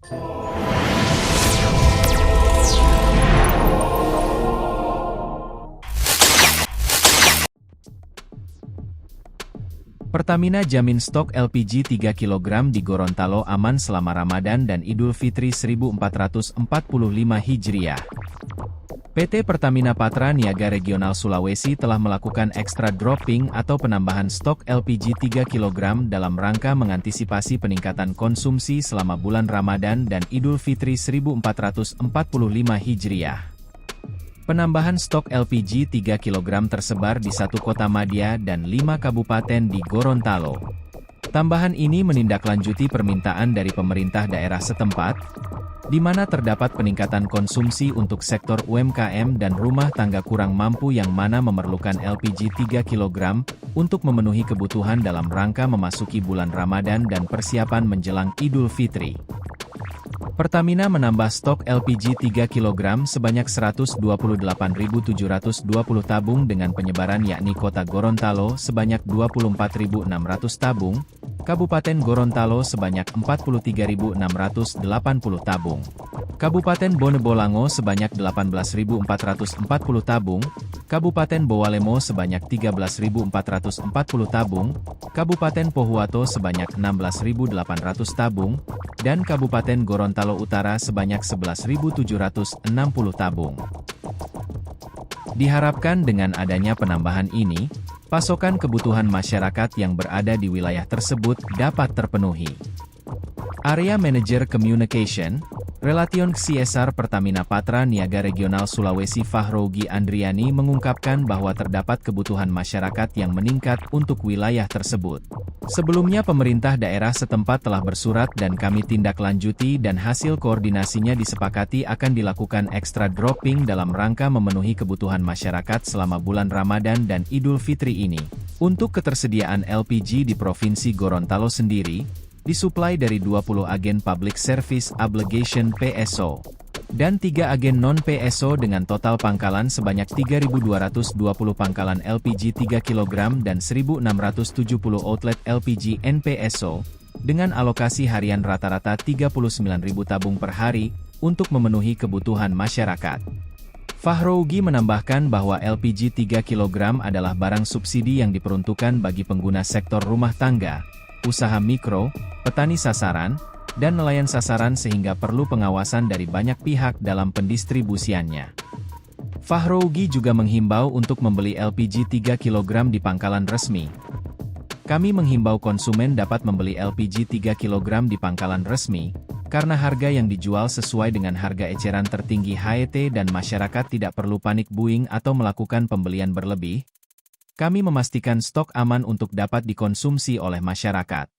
Pertamina jamin stok LPG 3 kg di Gorontalo aman selama Ramadan dan Idul Fitri 1445 Hijriah. PT Pertamina Patra Niaga Regional Sulawesi telah melakukan extra dropping atau penambahan stok LPG 3 kg dalam rangka mengantisipasi peningkatan konsumsi selama bulan Ramadan dan Idul Fitri 1445 Hijriah. Penambahan stok LPG 3 kg tersebar di 1 kota madya dan 5 kabupaten di Gorontalo. Tambahan ini menindaklanjuti permintaan dari pemerintah daerah setempat, di mana terdapat peningkatan konsumsi untuk sektor UMKM dan rumah tangga kurang mampu yang mana memerlukan LPG 3 kg untuk memenuhi kebutuhan dalam rangka memasuki bulan Ramadan dan persiapan menjelang Idul Fitri. Pertamina menambah stok LPG 3 kg sebanyak 128.720 tabung dengan penyebaran yakni Kota Gorontalo sebanyak 24.600 tabung, Kabupaten Gorontalo sebanyak 43.680 tabung, Kabupaten Bonebolango sebanyak 18.440 tabung, Kabupaten Bowalemo sebanyak 13.440 tabung, Kabupaten Pohuwato sebanyak 16.800 tabung, dan Kabupaten Gorontalo Utara sebanyak 11.760 tabung. Diharapkan dengan adanya penambahan ini, pasokan kebutuhan masyarakat yang berada di wilayah tersebut dapat terpenuhi. Area Manager Communication, Relation CSR Pertamina Patra Niaga Regional Sulawesi Fahrougi Andriani mengungkapkan bahwa terdapat kebutuhan masyarakat yang meningkat untuk wilayah tersebut. Sebelumnya pemerintah daerah setempat telah bersurat dan kami tindak lanjuti dan hasil koordinasinya disepakati akan dilakukan extra dropping dalam rangka memenuhi kebutuhan masyarakat selama bulan Ramadan dan Idul Fitri ini. Untuk ketersediaan LPG di Provinsi Gorontalo sendiri, disuplai dari 20 agen Public Service Obligation PSO, dan 3 agen non-PSO dengan total pangkalan sebanyak 3.220 pangkalan LPG 3 kg dan 1.670 outlet LPG NPSO, dengan alokasi harian rata-rata 39.000 tabung per hari, untuk memenuhi kebutuhan masyarakat. Fahrougi menambahkan bahwa LPG 3 kg adalah barang subsidi yang diperuntukkan bagi pengguna sektor rumah tangga, usaha mikro, petani sasaran, dan nelayan sasaran sehingga perlu pengawasan dari banyak pihak dalam pendistribusiannya. Fahrougi juga menghimbau untuk membeli LPG 3 kg di pangkalan resmi. Kami menghimbau konsumen dapat membeli LPG 3 kg di pangkalan resmi, karena harga yang dijual sesuai dengan harga eceran tertinggi HET dan masyarakat tidak perlu panik buying atau melakukan pembelian berlebih. Kami memastikan stok aman untuk dapat dikonsumsi oleh masyarakat.